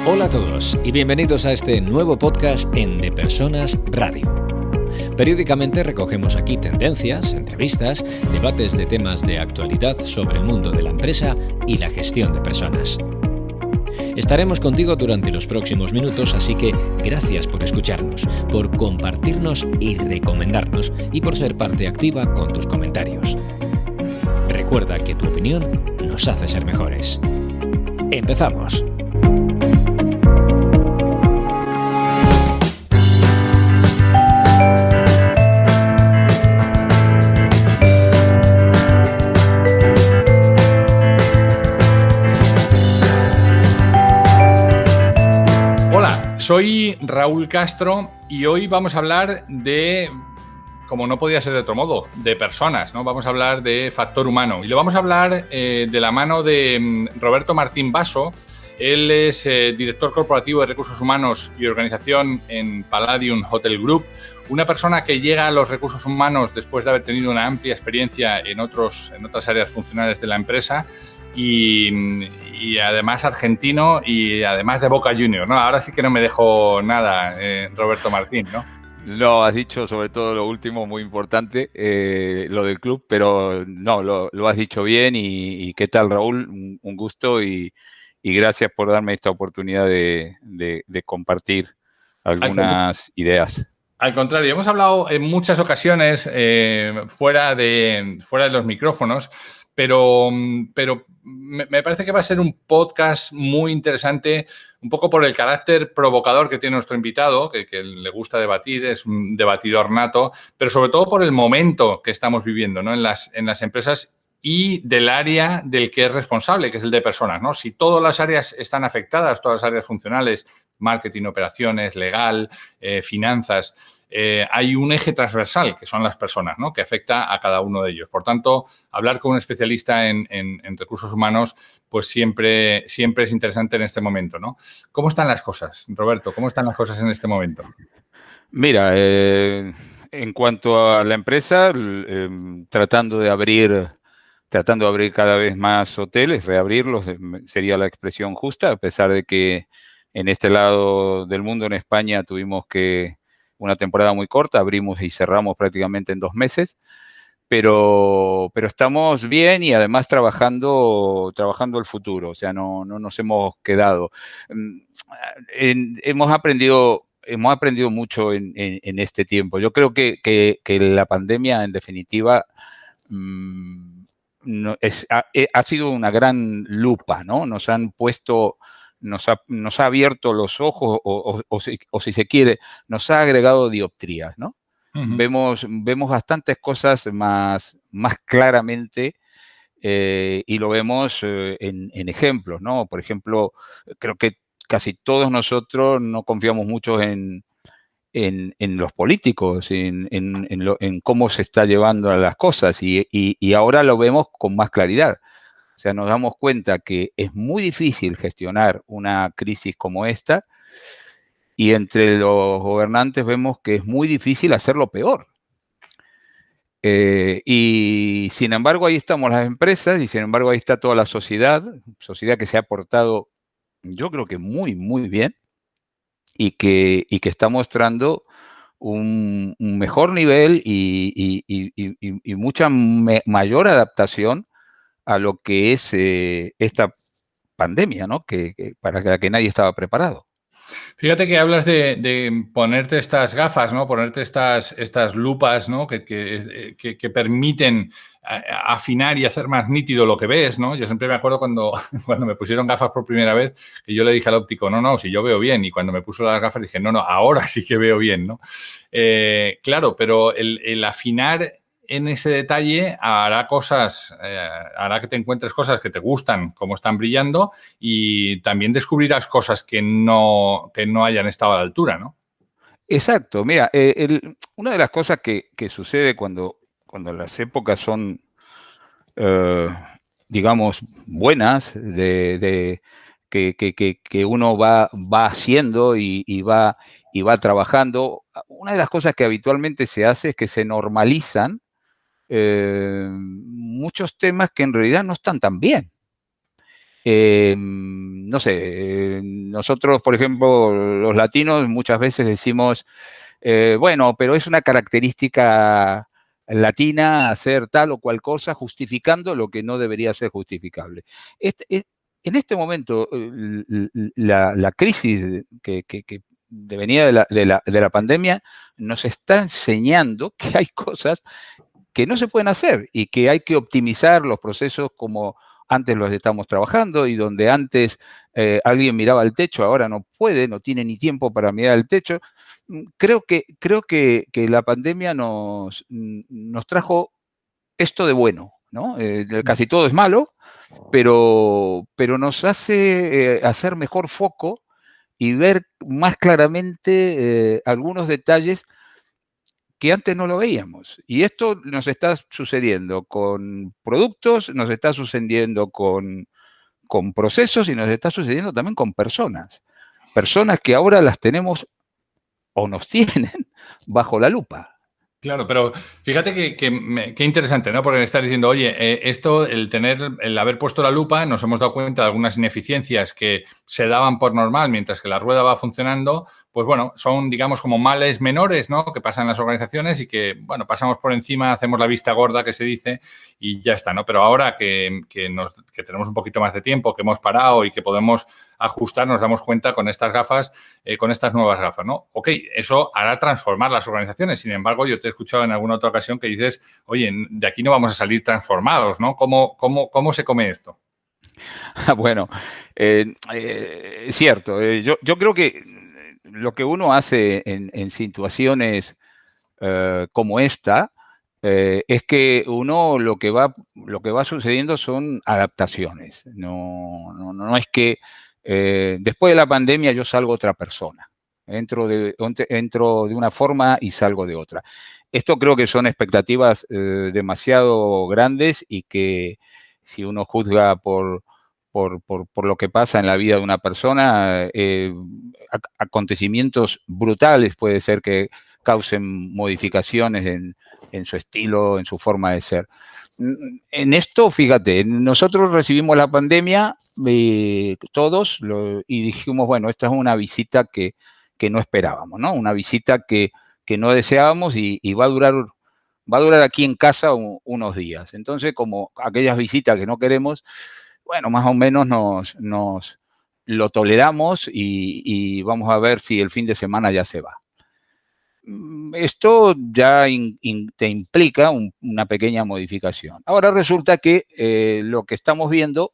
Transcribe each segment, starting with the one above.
Hola a todos y bienvenidos a este nuevo podcast en De Personas Radio. Periódicamente recogemos aquí tendencias, entrevistas, debates de temas de actualidad sobre el mundo de la empresa y la gestión de personas. Estaremos contigo durante los próximos minutos, así que gracias por escucharnos, por compartirnos y recomendarnos y por ser parte activa con tus comentarios. Recuerda que tu opinión nos hace ser mejores. ¡Empezamos! Soy Raúl Castro y hoy vamos a hablar de, como no podía ser de otro modo, de personas, ¿no? Vamos a hablar de factor humano y lo vamos a hablar de la mano de Roberto Martín Basso. Él es director corporativo de recursos humanos y organización en Palladium Hotel Group, una persona que llega a los recursos humanos después de haber tenido una amplia experiencia en otras áreas funcionales de la empresa. Y además argentino y además de Boca Juniors, ¿no? Ahora sí que no me dejo nada, Roberto Martín, ¿no? No, has dicho sobre todo lo último, muy importante, lo del club, pero no, lo has dicho bien y ¿qué tal, Raúl? Un gusto y gracias por darme esta oportunidad de compartir algunas ideas. Al contrario, hemos hablado en muchas ocasiones fuera de los micrófonos, pero me parece que va a ser un podcast muy interesante, un poco por el carácter provocador que tiene nuestro invitado, que le gusta debatir, es un debatidor nato, pero sobre todo por el momento que estamos viviendo, ¿no? en las empresas y del área del que es responsable, que es el de personas, ¿no? Si todas las áreas están afectadas, todas las áreas funcionales, marketing, operaciones, legal, finanzas, hay un eje transversal, que son las personas, ¿no? Que afecta a cada uno de ellos. Por tanto, hablar con un especialista en recursos humanos, pues siempre es interesante en este momento, ¿no? ¿Cómo están las cosas, Roberto? ¿Cómo están las cosas en este momento? Mira, en cuanto a la empresa, tratando de abrir cada vez más hoteles, reabrirlos, sería la expresión justa, a pesar de que en este lado del mundo, en España, tuvimos una temporada muy corta, abrimos y cerramos prácticamente en 2 meses, pero estamos bien y además trabajando el futuro, o sea, no nos hemos quedado. Hemos aprendido mucho en este tiempo. Yo creo que la pandemia, en definitiva, ha sido una gran lupa, ¿no? Nos ha abierto los ojos o si se quiere, nos ha agregado dioptrías, ¿no? Uh-huh. Vemos bastantes cosas más claramente y lo vemos en ejemplos, ¿no? Por ejemplo, creo que casi todos nosotros no confiamos mucho en los políticos, en cómo se está llevando las cosas y ahora lo vemos con más claridad. O sea, nos damos cuenta que es muy difícil gestionar una crisis como esta y entre los gobernantes vemos que es muy difícil hacerlo peor. Y sin embargo ahí estamos las empresas y sin embargo ahí está toda la sociedad que se ha portado, yo creo que muy, muy bien y que está mostrando un mejor nivel y mucha mayor adaptación a lo que es esta pandemia, ¿no? Para la que nadie estaba preparado. Fíjate que hablas de ponerte estas gafas, ¿no? Ponerte estas lupas, ¿no? Que permiten afinar y hacer más nítido lo que ves, ¿no? Yo siempre me acuerdo cuando me pusieron gafas por primera vez, que yo le dije al óptico, no, si yo veo bien. Y cuando me puso las gafas dije, no, ahora sí que veo bien, ¿no? Claro, pero el afinar en ese detalle hará que te encuentres cosas que te gustan, como están brillando, y también descubrirás cosas que no hayan estado a la altura, ¿no? Exacto. Mira, una de las cosas que sucede cuando las épocas son, digamos, buenas, que uno va haciendo y va trabajando, una de las cosas que habitualmente se hace es que se normalizan muchos temas que en realidad no están tan bien. No sé, nosotros, por ejemplo, los latinos muchas veces decimos, bueno, pero es una característica latina hacer tal o cual cosa justificando lo que no debería ser justificable. En este momento, la crisis que venía de la pandemia nos está enseñando que hay cosas que no se pueden hacer y que hay que optimizar los procesos como antes los estamos trabajando y donde antes alguien miraba al techo, ahora no puede, no tiene ni tiempo para mirar al techo. Creo que la pandemia nos trajo esto de bueno, ¿no? Casi todo es malo, pero nos hace hacer mejor foco y ver más claramente algunos detalles que antes no lo veíamos. Y esto nos está sucediendo con productos, nos está sucediendo con procesos y nos está sucediendo también con personas. Personas que ahora las tenemos o nos tienen bajo la lupa. Claro, pero fíjate que interesante, ¿no? Porque me estás diciendo, oye, el haber puesto la lupa, nos hemos dado cuenta de algunas ineficiencias que se daban por normal mientras que la rueda va funcionando, pues bueno, son, digamos, como males menores, ¿no? Que pasan en las organizaciones y que, bueno, pasamos por encima, hacemos la vista gorda, que se dice, y ya está, ¿no? Pero ahora que tenemos un poquito más de tiempo, que hemos parado y que podemos ajustar, nos damos cuenta con estas gafas, con estas nuevas gafas, ¿no? Ok, eso hará transformar las organizaciones. Sin embargo, yo te he escuchado en alguna otra ocasión que dices, oye, de aquí no vamos a salir transformados, ¿no? ¿Cómo se come esto? Bueno, es cierto. Yo creo que lo que uno hace en situaciones como esta es que uno lo que va sucediendo son adaptaciones. No es que después de la pandemia yo salgo otra persona. Entro de una forma y salgo de otra. Esto creo que son expectativas demasiado grandes y que si uno juzga por lo que pasa en la vida de una persona, acontecimientos brutales puede ser que causen modificaciones en su estilo, en su forma de ser. En esto, fíjate, nosotros recibimos la pandemia todos y dijimos, bueno, esta es una visita que no esperábamos, ¿no? Una visita que no deseábamos y va a durar aquí en casa unos días. Entonces, como aquellas visitas que no queremos, bueno, más o menos nos lo toleramos y vamos a ver si el fin de semana ya se va. Esto ya te implica una pequeña modificación. Ahora resulta que lo que estamos viendo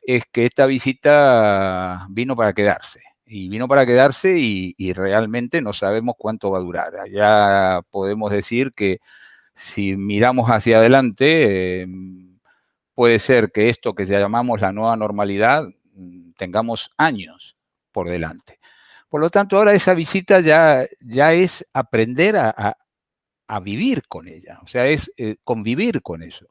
es que esta visita vino para quedarse. Y vino para quedarse y realmente no sabemos cuánto va a durar. Ya podemos decir que si miramos hacia adelante, puede ser que esto que llamamos la nueva normalidad tengamos años por delante. Por lo tanto, ahora esa visita ya es aprender a vivir con ella, o sea, es convivir con eso.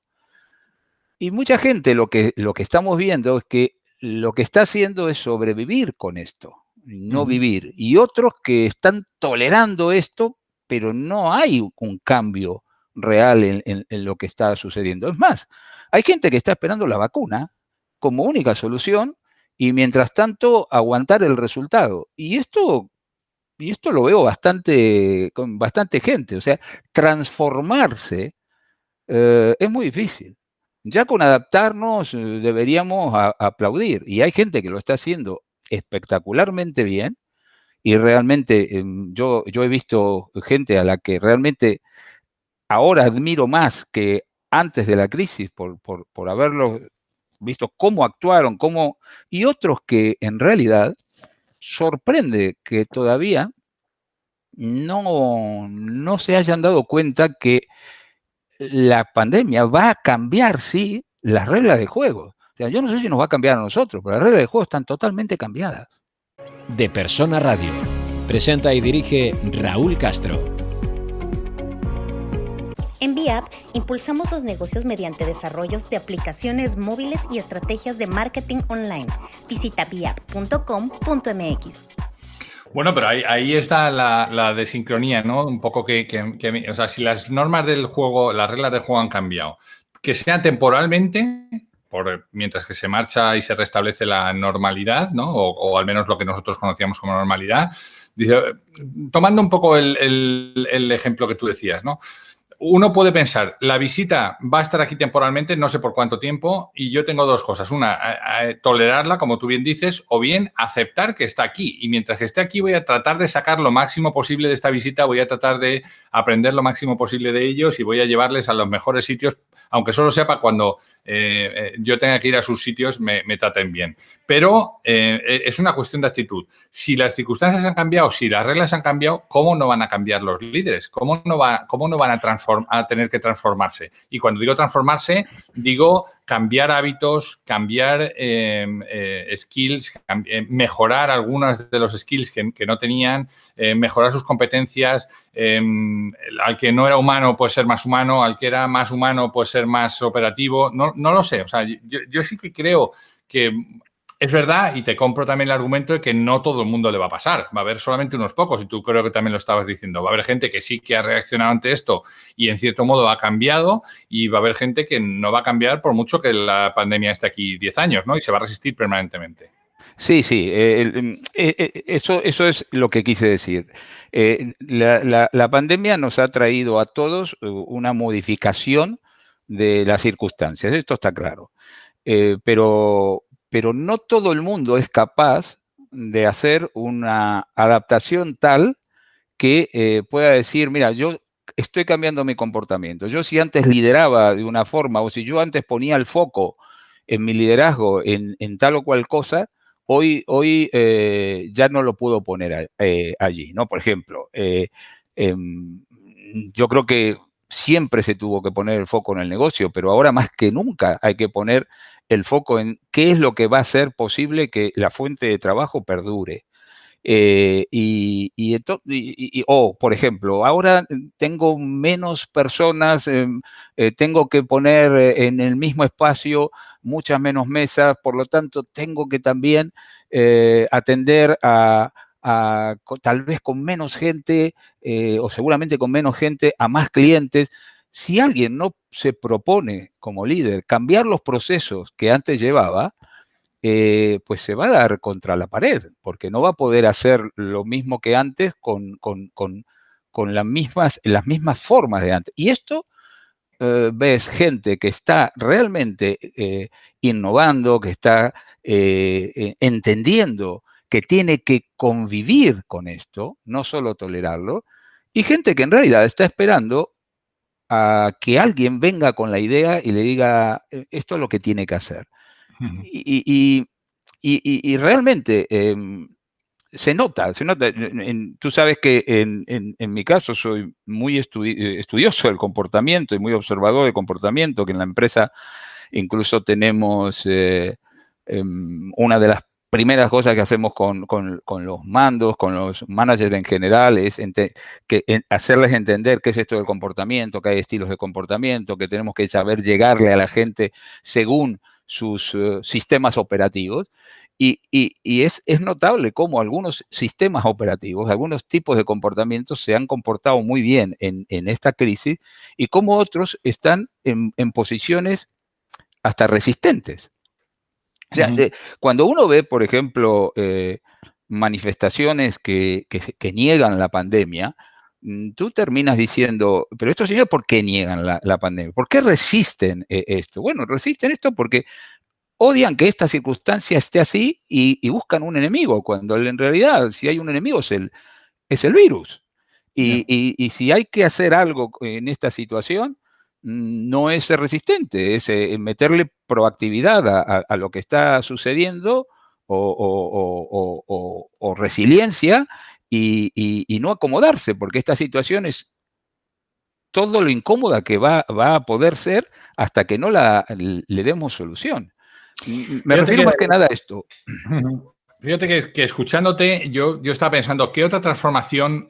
Y mucha gente lo que estamos viendo es que lo que está haciendo es sobrevivir con esto, no vivir. Y otros que están tolerando esto, pero no hay un cambio real en lo que está sucediendo. Es más, hay gente que está esperando la vacuna como única solución y mientras tanto aguantar el resultado. Y esto lo veo con bastante gente. O sea, transformarse es muy difícil. Ya con adaptarnos deberíamos aplaudir. Y hay gente que lo está haciendo espectacularmente bien. Y realmente yo he visto gente a la que realmente ahora admiro más que antes de la crisis por haberlo visto cómo actuaron, y otros que en realidad sorprende que todavía no se hayan dado cuenta que la pandemia va a cambiar, sí, las reglas de juego. O sea, yo no sé si nos va a cambiar a nosotros, pero las reglas de juego están totalmente cambiadas. De Persona Radio. Presenta y dirige Raúl Castro. En VIAP impulsamos los negocios mediante desarrollos de aplicaciones móviles y estrategias de marketing online. Visita viap.com.mx. Bueno, pero ahí está la desincronía, ¿no? Un poco o sea, si las normas del juego, las reglas del juego han cambiado, que sea temporalmente, mientras que se marcha y se restablece la normalidad, ¿no? O al menos lo que nosotros conocíamos como normalidad. Dice, tomando un poco el ejemplo que tú decías, ¿no? Uno puede pensar, la visita va a estar aquí temporalmente, no sé por cuánto tiempo, y yo tengo dos cosas. Una, tolerarla, como tú bien dices, o bien aceptar que está aquí. Y mientras que esté aquí voy a tratar de sacar lo máximo posible de esta visita, voy a tratar de aprender lo máximo posible de ellos y voy a llevarles a los mejores sitios, aunque solo sea para cuando yo tenga que ir a sus sitios me traten bien. Pero es una cuestión de actitud. Si las circunstancias han cambiado, si las reglas han cambiado, ¿cómo no van a cambiar los líderes? ¿Cómo no van a tener que transformarse? Y cuando digo transformarse, digo cambiar hábitos, cambiar skills, mejorar algunos de los skills que no tenían, mejorar sus competencias. Al que no era humano puede ser más humano, al que era más humano puede ser más operativo. No lo sé. O sea, yo sí que creo que es verdad, y te compro también el argumento de que no todo el mundo le va a pasar. Va a haber solamente unos pocos, y tú creo que también lo estabas diciendo. Va a haber gente que sí que ha reaccionado ante esto y en cierto modo ha cambiado, y va a haber gente que no va a cambiar por mucho que la pandemia esté aquí 10 años, ¿no? Y se va a resistir permanentemente. Sí, eso es lo que quise decir. La pandemia nos ha traído a todos una modificación de las circunstancias, esto está claro. Pero no todo el mundo es capaz de hacer una adaptación tal que pueda decir, mira, yo estoy cambiando mi comportamiento. Yo si antes lideraba de una forma o si yo antes ponía el foco en mi liderazgo en tal o cual cosa, hoy ya no lo puedo poner allí, ¿no? Por ejemplo, yo creo que siempre se tuvo que poner el foco en el negocio, pero ahora más que nunca hay que poner el foco en qué es lo que va a hacer posible que la fuente de trabajo perdure. Por ejemplo, ahora tengo menos personas, tengo que poner en el mismo espacio muchas menos mesas, por lo tanto tengo que también atender tal vez con menos gente o seguramente con menos gente a más clientes. Si alguien no se propone como líder cambiar los procesos que antes llevaba, pues se va a dar contra la pared, porque no va a poder hacer lo mismo que antes con las mismas formas de antes. Y esto ves gente que está realmente innovando, que está entendiendo que tiene que convivir con esto, no solo tolerarlo, y gente que en realidad está esperando a que alguien venga con la idea y le diga, esto es lo que tiene que hacer. Y realmente se nota. Tú sabes que en mi caso soy muy estudioso del comportamiento y muy observador del comportamiento, que en la empresa incluso tenemos una de las primeras cosas que hacemos con los mandos, con los managers en general, es hacerles entender qué es esto del comportamiento, que hay estilos de comportamiento, que tenemos que saber llegarle a la gente según sus sistemas operativos. Y es notable cómo algunos sistemas operativos, algunos tipos de comportamientos se han comportado muy bien en esta crisis y cómo otros están en posiciones hasta resistentes. O sea, cuando uno ve, por ejemplo, manifestaciones que niegan la pandemia, tú terminas diciendo, pero estos señores, ¿por qué niegan la pandemia? ¿Por qué resisten esto? Bueno, resisten esto porque odian que esta circunstancia esté así y buscan un enemigo, cuando en realidad si hay un enemigo es el virus. Y si hay que hacer algo en esta situación, no es ser resistente, es meterle proactividad a lo que está sucediendo o resiliencia y no acomodarse, porque esta situación es todo lo incómoda que va a poder ser hasta que no le demos solución. Me refiero más que nada a esto. Fíjate que escuchándote, yo estaba pensando, ¿qué otra transformación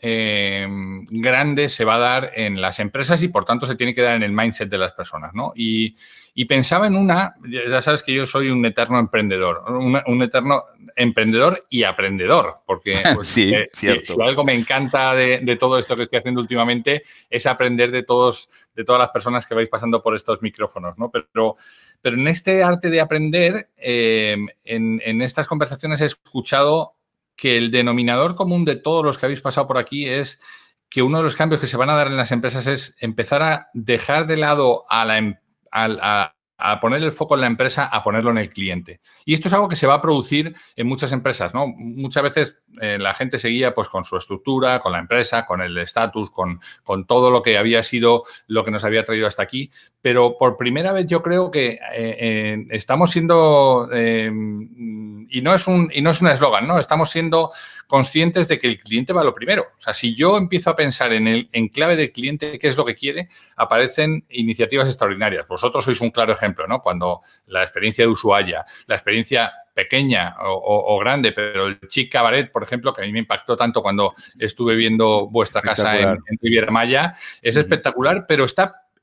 grande se va a dar en las empresas y, por tanto, se tiene que dar en el mindset de las personas, ¿no? Y Y pensaba en una, ya sabes que yo soy un eterno emprendedor, un eterno emprendedor y aprendedor, porque pues, Sí, cierto. si algo me encanta de todo esto que estoy haciendo últimamente es aprender de todas las personas que vais pasando por estos micrófonos, ¿no? Pero en este arte de aprender, en estas conversaciones he escuchado que el denominador común de todos los que habéis pasado por aquí es que uno de los cambios que se van a dar en las empresas es empezar a dejar de lado a poner el foco en la empresa, a ponerlo en el cliente. Y esto es algo que se va a producir en muchas empresas, ¿no? Muchas veces la gente seguía pues, con su estructura, con la empresa, con el estatus, con todo lo que había sido lo que nos había traído hasta aquí. Pero por primera vez yo creo que estamos siendo, y no es un eslogan, ¿no? Estamos siendo conscientes de que el cliente va a lo primero. O sea, si yo empiezo a pensar en clave del cliente, qué es lo que quiere, aparecen iniciativas extraordinarias. Vosotros sois un claro ejemplo, ¿no? Cuando la experiencia de Ushuaia, la experiencia pequeña o grande, pero el Chic Cabaret, por ejemplo, que a mí me impactó tanto cuando estuve viendo vuestra casa en Riviera Maya, es espectacular, pero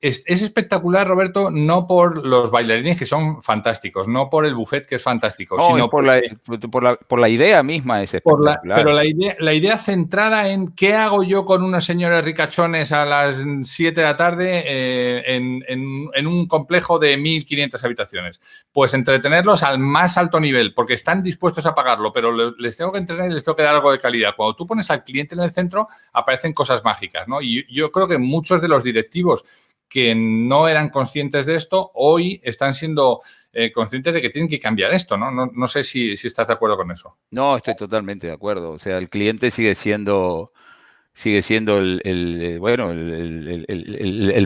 es espectacular, Roberto, no por los bailarines que son fantásticos, no por el buffet que es fantástico, no, sino por la idea misma es espectacular. Pero la idea centrada en qué hago yo con unos señores ricachones a las 7 de la tarde en un complejo de 1.500 habitaciones. Pues entretenerlos al más alto nivel, porque están dispuestos a pagarlo, pero les tengo que entretener y les tengo que dar algo de calidad. Cuando tú pones al cliente en el centro, aparecen cosas mágicas, ¿no? Y yo creo que muchos de los directivos que no eran conscientes de esto, hoy están siendo conscientes de que tienen que cambiar esto, ¿no? No sé si estás de acuerdo con eso. No, estoy totalmente de acuerdo. O sea, el cliente sigue siendo el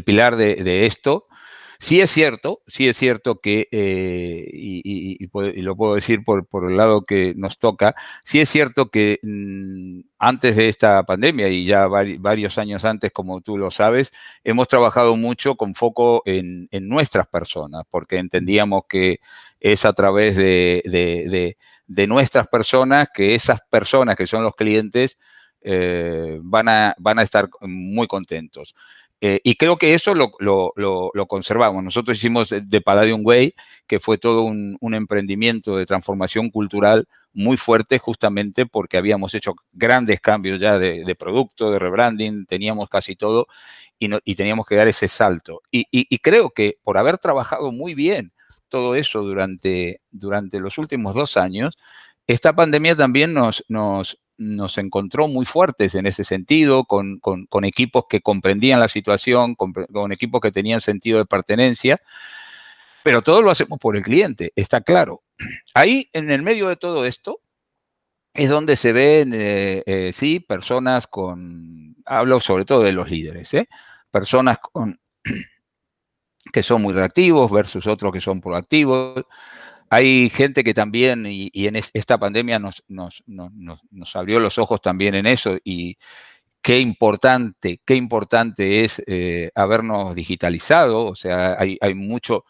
pilar de esto. Sí es cierto que, y lo puedo decir por el lado que nos toca, sí es cierto que antes de esta pandemia y ya varios años antes, como tú lo sabes, hemos trabajado mucho con foco en nuestras personas, porque entendíamos que es a través de nuestras personas que esas personas que son los clientes van a estar muy contentos. Y creo que eso lo conservamos. Nosotros hicimos The Palladium Way, que fue todo un emprendimiento de transformación cultural muy fuerte, justamente porque habíamos hecho grandes cambios ya de producto, de rebranding, teníamos casi todo y teníamos que dar ese salto. Y creo que por haber trabajado muy bien todo eso durante los últimos 2 años, esta pandemia también nos encontró muy fuertes en ese sentido, con equipos que comprendían la situación, con equipos que tenían sentido de pertenencia, pero todo lo hacemos por el cliente, está claro. Ahí, en el medio de todo esto, es donde se ven, sí, personas hablo sobre todo de los líderes, personas que son muy reactivos versus otros que son proactivos. Hay gente que también, y en esta pandemia nos abrió los ojos también en eso, y qué importante es habernos digitalizado. O sea, hay mucho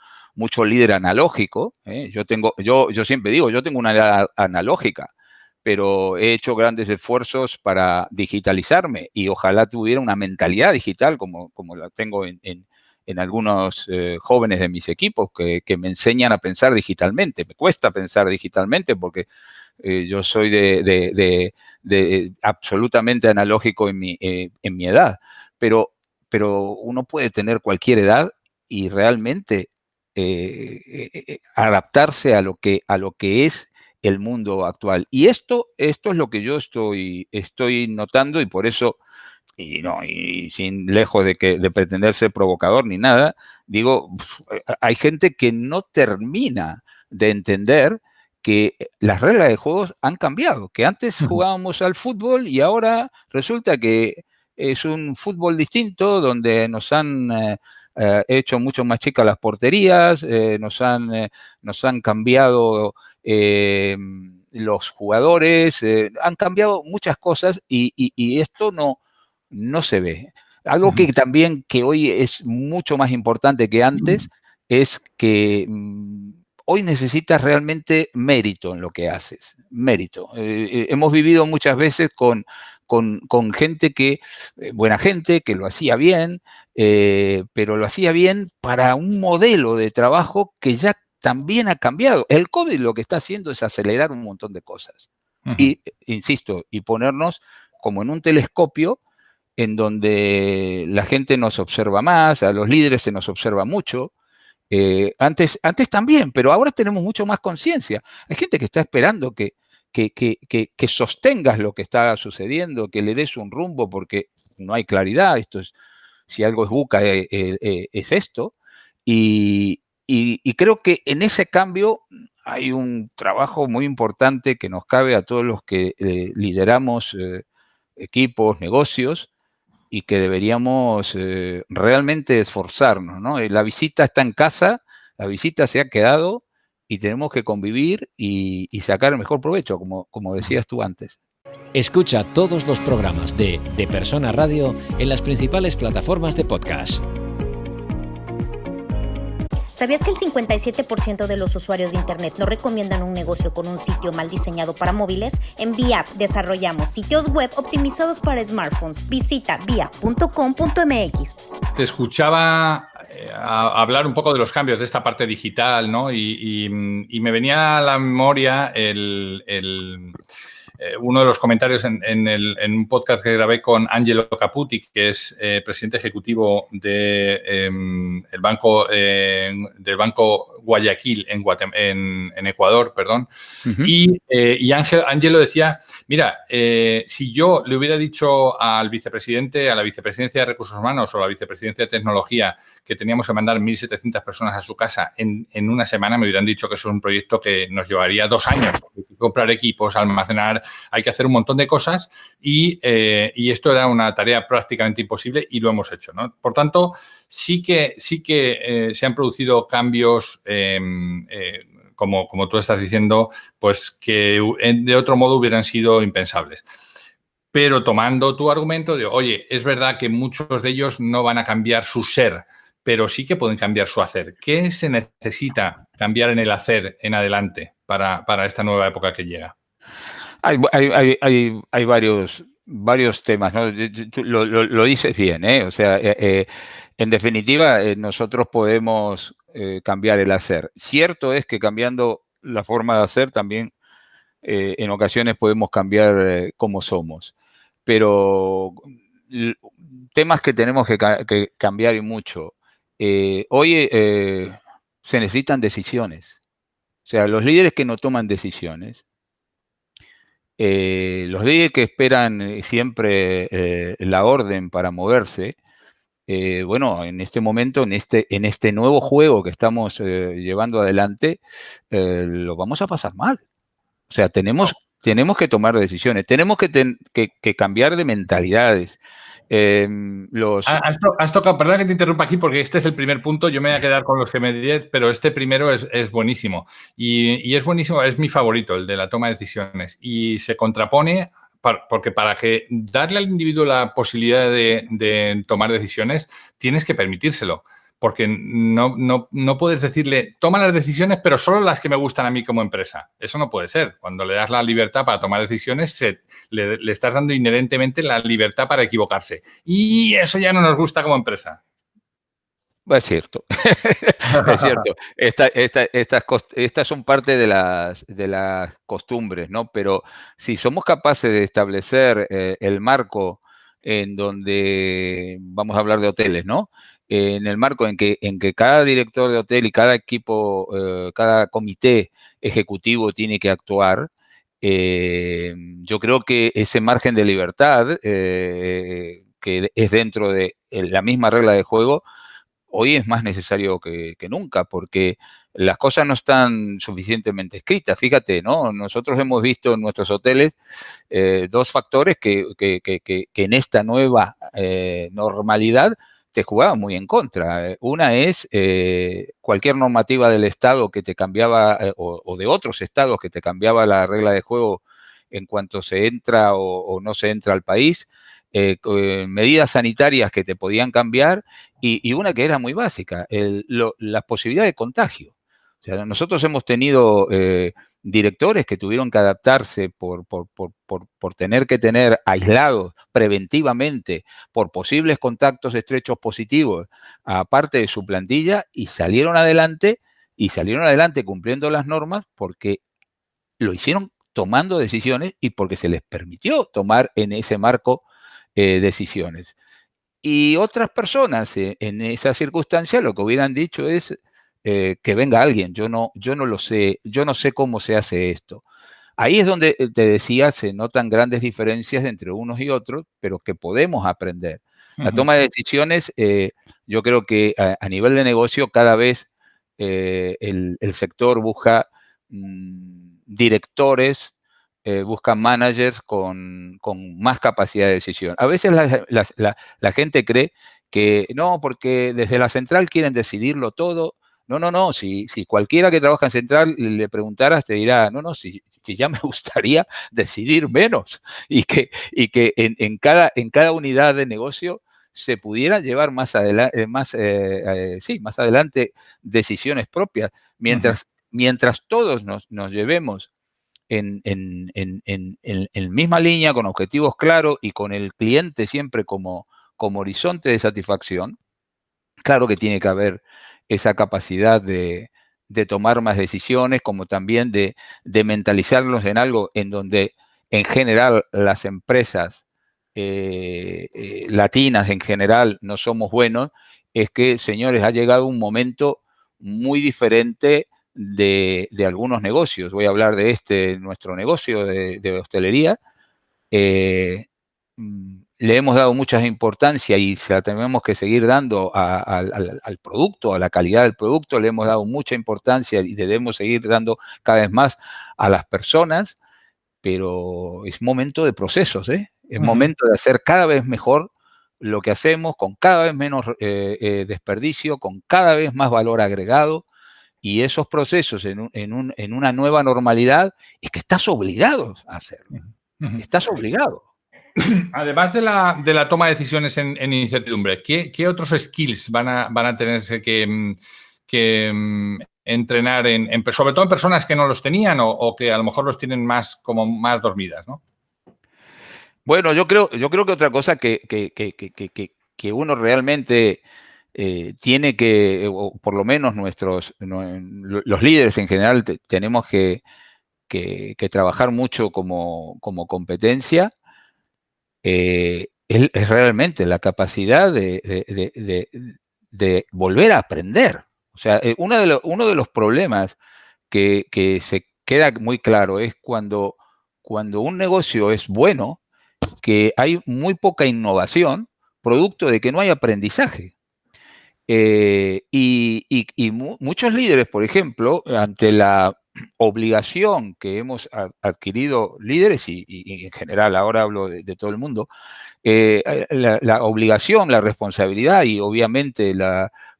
líder analógico. Yo siempre digo, yo tengo una edad analógica, pero he hecho grandes esfuerzos para digitalizarme y ojalá tuviera una mentalidad digital como la tengo en algunos jóvenes de mis equipos que me enseñan a pensar digitalmente. Me cuesta pensar digitalmente porque yo soy de absolutamente analógico en mi edad, pero uno puede tener cualquier edad y realmente adaptarse a lo que es el mundo actual. Y esto es lo que yo estoy notando, y por eso, y sin lejos de pretender ser provocador ni nada, digo, hay gente que no termina de entender que las reglas de juegos han cambiado, que antes jugábamos al fútbol y ahora resulta que es un fútbol distinto donde nos han hecho mucho más chicas las porterías, nos han cambiado los jugadores, han cambiado muchas cosas y esto no se ve. Algo que también que hoy es mucho más importante que antes es que hoy necesitas realmente mérito en lo que haces, mérito. Hemos vivido muchas veces con con gente buena gente, que lo hacía bien, pero lo hacía bien para un modelo de trabajo que ya también ha cambiado. El COVID lo que está haciendo es acelerar un montón de cosas. Y, insisto, y ponernos como en un telescopio en donde la gente nos observa más, a los líderes se nos observa mucho. Antes también, pero ahora tenemos mucho más conciencia. Hay gente que está esperando que sostengas lo que está sucediendo, que le des un rumbo, porque no hay claridad. Si algo es buca, es esto. Y creo que en ese cambio hay un trabajo muy importante que nos cabe a todos los que lideramos equipos, negocios, y que deberíamos realmente esforzarnos, ¿no? La visita está en casa, la visita se ha quedado y tenemos que convivir y sacar el mejor provecho, como decías tú antes. Escucha todos los programas de Persona Radio en las principales plataformas de podcast. ¿Sabías que el 57% de los usuarios de Internet no recomiendan un negocio con un sitio mal diseñado para móviles? En VIAP desarrollamos sitios web optimizados para smartphones. Visita viap.com.mx. Te escuchaba hablar un poco de los cambios de esta parte digital, ¿no? Y me venía a la memoria uno de los comentarios en un podcast que grabé con Angelo Caputi, que es presidente ejecutivo del Banco Guayaquil en Ecuador, perdón. Uh-huh. Y Angelo decía, mira, si yo le hubiera dicho al vicepresidente, a la vicepresidencia de Recursos Humanos o a la vicepresidencia de Tecnología que teníamos que mandar 1.700 personas a su casa en una semana, me hubieran dicho que eso es un proyecto que nos llevaría 2 años. Hay que comprar equipos, almacenar, hay que hacer un montón de cosas y esto era una tarea prácticamente imposible y lo hemos hecho, ¿no? Por tanto, sí que se han producido cambios, como tú estás diciendo, pues que de otro modo hubieran sido impensables. Pero tomando tu argumento de, oye, es verdad que muchos de ellos no van a cambiar su ser, pero sí que pueden cambiar su hacer. ¿Qué se necesita cambiar en el hacer en adelante para esta nueva época que llega? Hay varios temas, ¿no? Lo dices bien, ¿eh? O sea, en definitiva, nosotros podemos cambiar el hacer. Cierto es que cambiando la forma de hacer también en ocasiones podemos cambiar cómo somos. Pero temas que tenemos que cambiar y mucho. Hoy se necesitan decisiones. O sea, los líderes que no toman decisiones, los líderes que esperan siempre la orden para moverse, bueno, en este momento, en este nuevo juego que estamos llevando adelante, lo vamos a pasar mal. O sea, tenemos que tomar decisiones, tenemos que cambiar de mentalidades. Has tocado, perdón que te interrumpa aquí porque este es el primer punto, yo me voy a quedar con los que me diré, pero este primero es buenísimo y es buenísimo, es mi favorito, el de la toma de decisiones y se contrapone porque para que darle al individuo la posibilidad de tomar decisiones tienes que permitírselo. Porque no puedes decirle, toma las decisiones, pero solo las que me gustan a mí como empresa. Eso no puede ser. Cuando le das la libertad para tomar decisiones, le estás dando inherentemente la libertad para equivocarse. Y eso ya no nos gusta como empresa. Es cierto. Es cierto. Estas son parte de las costumbres, ¿no? Pero si somos capaces de establecer el marco en donde, vamos a hablar de hoteles, ¿no? En el marco en que cada director de hotel y cada equipo, cada comité ejecutivo tiene que actuar, yo creo que ese margen de libertad que es dentro de la misma regla de juego, hoy es más necesario que nunca, porque las cosas no están suficientemente escritas. Fíjate, ¿no? Nosotros hemos visto en nuestros hoteles 2 factores que en esta nueva normalidad te jugaban muy en contra. Una es cualquier normativa del Estado que te cambiaba, o de otros estados que te cambiaba la regla de juego en cuanto se entra o no se entra al país, medidas sanitarias que te podían cambiar y una que era muy básica, la posibilidad de contagio. O sea, nosotros hemos tenido directores que tuvieron que adaptarse por tener que tener aislados preventivamente por posibles contactos estrechos positivos a parte de su plantilla y salieron adelante cumpliendo las normas porque lo hicieron tomando decisiones y porque se les permitió tomar en ese marco decisiones. Y otras personas en esa circunstancia lo que hubieran dicho es que venga alguien, yo no lo sé, yo no sé cómo se hace esto. Ahí es donde te decía, se notan grandes diferencias entre unos y otros, pero que podemos aprender. La toma de decisiones, yo creo que a nivel de negocio cada vez el sector busca directores, busca managers con más capacidad de decisión. A veces la gente cree que no, porque desde la central quieren decidirlo todo. No. Si cualquiera que trabaja en central le preguntaras, te dirá, no, si ya me gustaría decidir menos y que en cada unidad de negocio se pudiera llevar más adelante decisiones propias. Mientras todos nos llevemos en misma línea, con objetivos claros y con el cliente siempre como horizonte de satisfacción, claro que tiene que haber esa capacidad de tomar más decisiones, como también de mentalizarlos en algo en donde en general las empresas latinas en general no somos buenos, es que, señores, ha llegado un momento muy diferente de algunos negocios. Voy a hablar de nuestro negocio de hostelería. Le hemos dado mucha importancia y se la tenemos que seguir dando al producto, a la calidad del producto. Le hemos dado mucha importancia y debemos seguir dando cada vez más a las personas, pero es momento de procesos, ¿eh? Es momento de hacer cada vez mejor lo que hacemos, con cada vez menos desperdicio, con cada vez más valor agregado. Y esos procesos en una nueva normalidad es que estás obligado a hacerlo. Estás obligado. Además de la toma de decisiones en incertidumbre, ¿qué otros skills van a tenerse que entrenar sobre todo en personas que no los tenían o que a lo mejor los tienen más dormidas, ¿no? Bueno, yo creo que otra cosa que uno realmente tiene que, o por lo menos los líderes en general tenemos que trabajar mucho como competencia, es realmente la capacidad de volver a aprender. O sea, uno de los problemas que se queda muy claro es cuando un negocio es bueno, que hay muy poca innovación, producto de que no hay aprendizaje. Muchos líderes, por ejemplo, ante la obligación que hemos adquirido, líderes y en general, ahora hablo de todo el mundo, la obligación, la responsabilidad y obviamente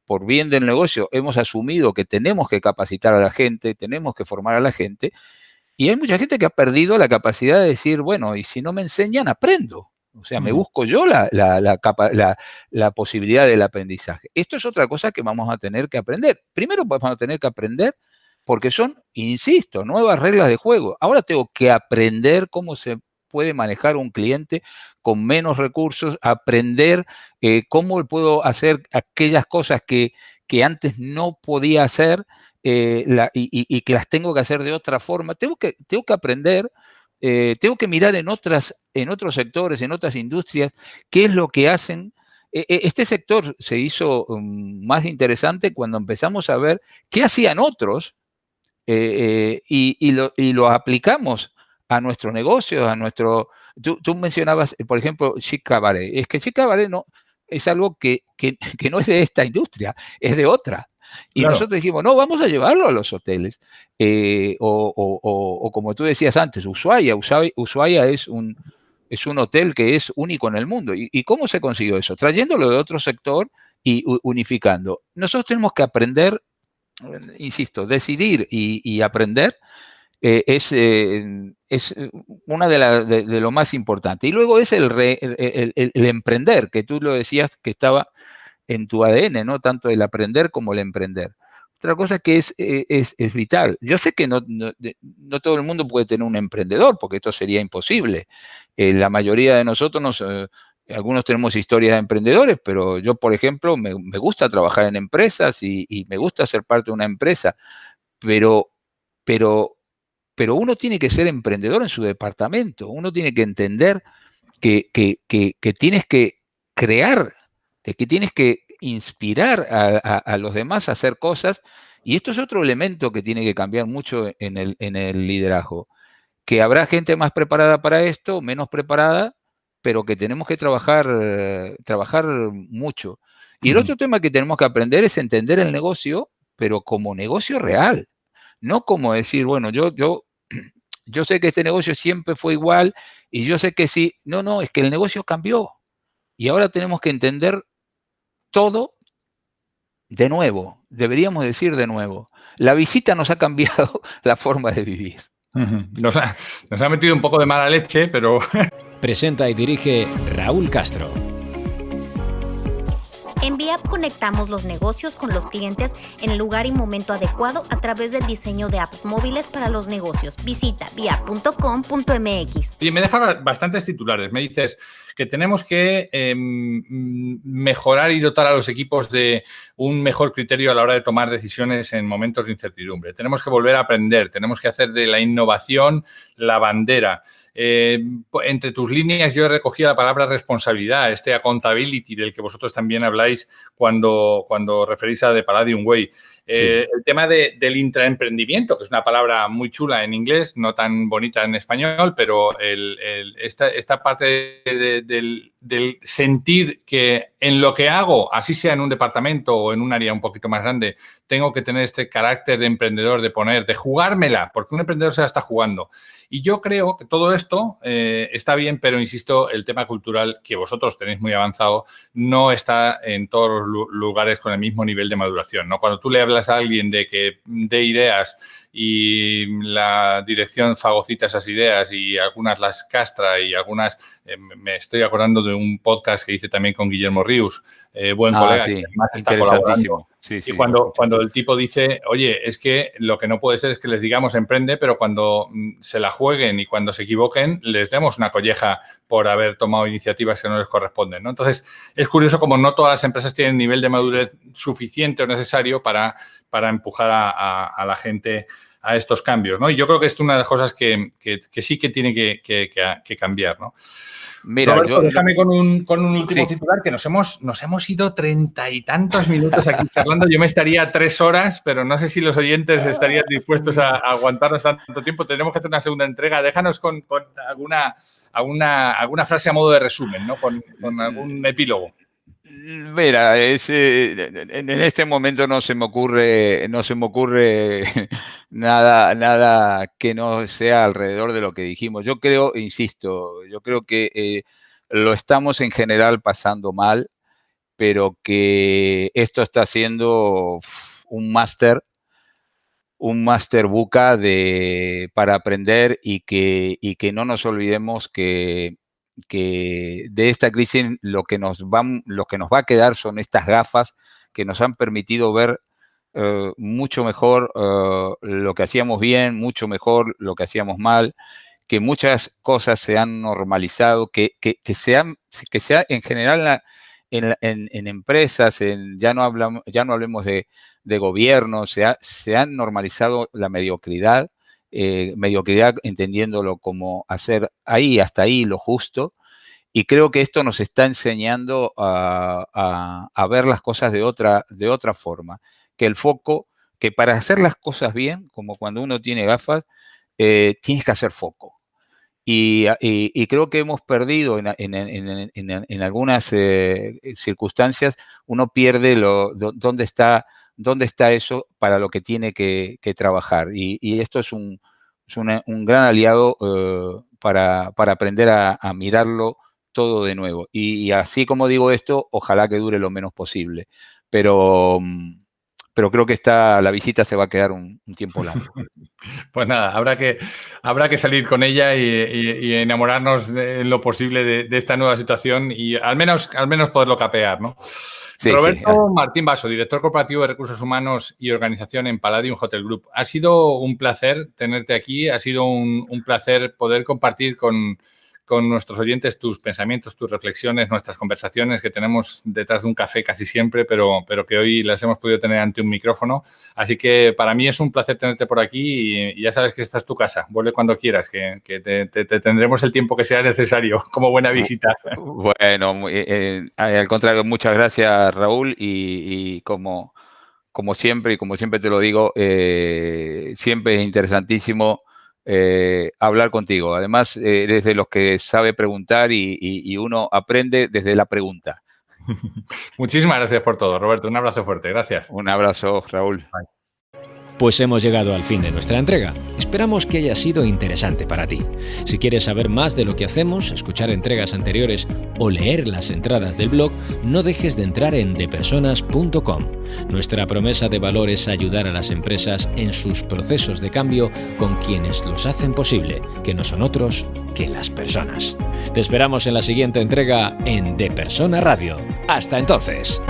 por bien del negocio hemos asumido que tenemos que capacitar a la gente, tenemos que formar a la gente, y hay mucha gente que ha perdido la capacidad de decir, bueno, y si no me enseñan, aprendo. O sea, me busco yo la posibilidad del aprendizaje. Esto es otra cosa que vamos a tener que aprender. Primero vamos a tener que aprender porque son, insisto, nuevas reglas de juego. Ahora tengo que aprender cómo se puede manejar un cliente con menos recursos, aprender cómo puedo hacer aquellas cosas que antes no podía hacer y que las tengo que hacer de otra forma. Tengo que aprender, tengo que mirar en otros sectores, en otras industrias, qué es lo que hacen. Este sector se hizo más interesante cuando empezamos a ver qué hacían otros y lo aplicamos a nuestro negocio, a nuestro... Tú mencionabas, por ejemplo, Chic Cabaret. Es que Chic Cabaret no, es algo que no es de esta industria, es de otra. Y claro, nosotros dijimos, no, vamos a llevarlo a los hoteles. O como tú decías antes, Ushuaia es un hotel que es único en el mundo. ¿Y cómo se consiguió eso? Trayéndolo de otro sector y unificando. Nosotros tenemos que aprender, insisto, decidir y aprender es una de lo más importante. Y luego es el emprender, que tú lo decías que estaba en tu ADN, ¿no? Tanto el aprender como el emprender. otra cosa que es vital. Yo sé que no todo el mundo puede tener un emprendedor, porque esto sería imposible. La mayoría de nosotros algunos tenemos historias de emprendedores, pero yo, por ejemplo, me gusta trabajar en empresas y me gusta ser parte de una empresa, pero, pero, pero uno tiene que ser emprendedor en su departamento, uno tiene que entender que tienes que crear, de que tienes que inspirar a los demás a hacer cosas, y esto es otro elemento que tiene que cambiar mucho en el liderazgo, que habrá gente más preparada para esto, menos preparada, pero que tenemos que trabajar mucho. Y el otro tema que tenemos que aprender es entender el negocio, pero como negocio real, no como decir, bueno, yo sé que este negocio siempre fue igual y yo sé que sí. No, no, es que el negocio cambió y ahora tenemos que entender todo de nuevo. Deberíamos decir de nuevo. La visita nos ha cambiado la forma de vivir. Nos ha metido un poco de mala leche, pero... Presenta y dirige Raúl Castro. En VIAP conectamos los negocios con los clientes en el lugar y momento adecuado a través del diseño de apps móviles para los negocios. Visita viap.com.mx. Y me deja bastantes titulares. Me dices que tenemos que mejorar y dotar a los equipos de un mejor criterio a la hora de tomar decisiones en momentos de incertidumbre. Tenemos que volver a aprender, tenemos que hacer de la innovación la bandera. Entre tus líneas yo he recogido la palabra responsabilidad, accountability del que vosotros también habláis cuando referís a The Palladium Way. Sí. El tema del intraemprendimiento, que es una palabra muy chula en inglés, no tan bonita en español, pero esta parte del sentir que en lo que hago, así sea en un departamento o en un área un poquito más grande, tengo que tener este carácter de emprendedor, de jugármela, porque un emprendedor se la está jugando. Y yo creo que todo esto está bien, pero insisto, el tema cultural que vosotros tenéis muy avanzado no está en todos los lugares con el mismo nivel de maduración, ¿no? Cuando tú le hablas a alguien de que dé ideas y la dirección fagocita esas ideas y algunas las castra y algunas, me estoy acordando de un podcast que hice también con Guillermo Ríos, buen colega, sí, que además está colaborando. Sí, y cuando el tipo dice, oye, es que lo que no puede ser es que les digamos emprende, pero cuando se la jueguen y cuando se equivoquen, les demos una colleja por haber tomado iniciativas que no les corresponden, ¿no? Entonces, es curioso como no todas las empresas tienen nivel de madurez suficiente o necesario para empujar a la gente a estos cambios, ¿no? Y yo creo que es una de las cosas que sí que tiene que cambiar, ¿no? Mira, Roberto, déjame con un último titular, que nos hemos ido 30 y tantos minutos aquí charlando. Yo me estaría 3 horas, pero no sé si los oyentes estarían dispuestos a aguantarnos tanto tiempo. Tenemos que hacer una segunda entrega. Déjanos con alguna frase a modo de resumen, ¿no? Con algún epílogo. Mira, en este momento no se me ocurre nada que no sea alrededor de lo que dijimos. Yo creo, insisto, que lo estamos en general pasando mal, pero que esto está siendo un máster buca para aprender y que no nos olvidemos que de esta crisis lo que nos va a quedar son estas gafas que nos han permitido ver mucho mejor lo que hacíamos bien, mucho mejor lo que hacíamos mal, que muchas cosas se han normalizado, que sea en general en empresas, ya no hablemos de gobierno, se ha normalizado la mediocridad. Mediocridad entendiéndolo como hacer hasta ahí lo justo, y creo que esto nos está enseñando a ver las cosas de otra forma, que el foco, que para hacer las cosas bien, como cuando uno tiene gafas, tienes que hacer foco. Y creo que hemos perdido en algunas circunstancias, uno pierde dónde está eso para lo que tiene que trabajar. Y esto es un gran aliado para aprender a mirarlo todo de nuevo. Y así como digo esto, ojalá que dure lo menos posible. Pero pero creo que la visita se va a quedar un tiempo largo. Pues nada, habrá que salir con ella y enamorarnos en lo posible de esta nueva situación y al menos poderlo capear, ¿no? Sí, Roberto sí. Martín Basso, director corporativo de Recursos Humanos y Organización en Palladium Hotel Group. Ha sido un placer tenerte aquí, ha sido un placer poder compartir con nuestros oyentes tus pensamientos, tus reflexiones, nuestras conversaciones que tenemos detrás de un café casi siempre, pero que hoy las hemos podido tener ante un micrófono. Así que para mí es un placer tenerte por aquí y ya sabes que esta es tu casa. Vuelve cuando quieras, que te tendremos el tiempo que sea necesario como buena visita. Bueno, al contrario, muchas gracias, Raúl, y como siempre te lo digo, siempre es interesantísimo hablar contigo. Además, eres de los que sabe preguntar y uno aprende desde la pregunta. Muchísimas gracias por todo, Roberto. Un abrazo fuerte. Gracias. Un abrazo, Raúl. Bye. Pues hemos llegado al fin de nuestra entrega. Esperamos que haya sido interesante para ti. Si quieres saber más de lo que hacemos, escuchar entregas anteriores o leer las entradas del blog, no dejes de entrar en depersonas.com. Nuestra promesa de valor es ayudar a las empresas en sus procesos de cambio con quienes los hacen posible, que no son otros que las personas. Te esperamos en la siguiente entrega en De Persona Radio. ¡Hasta entonces!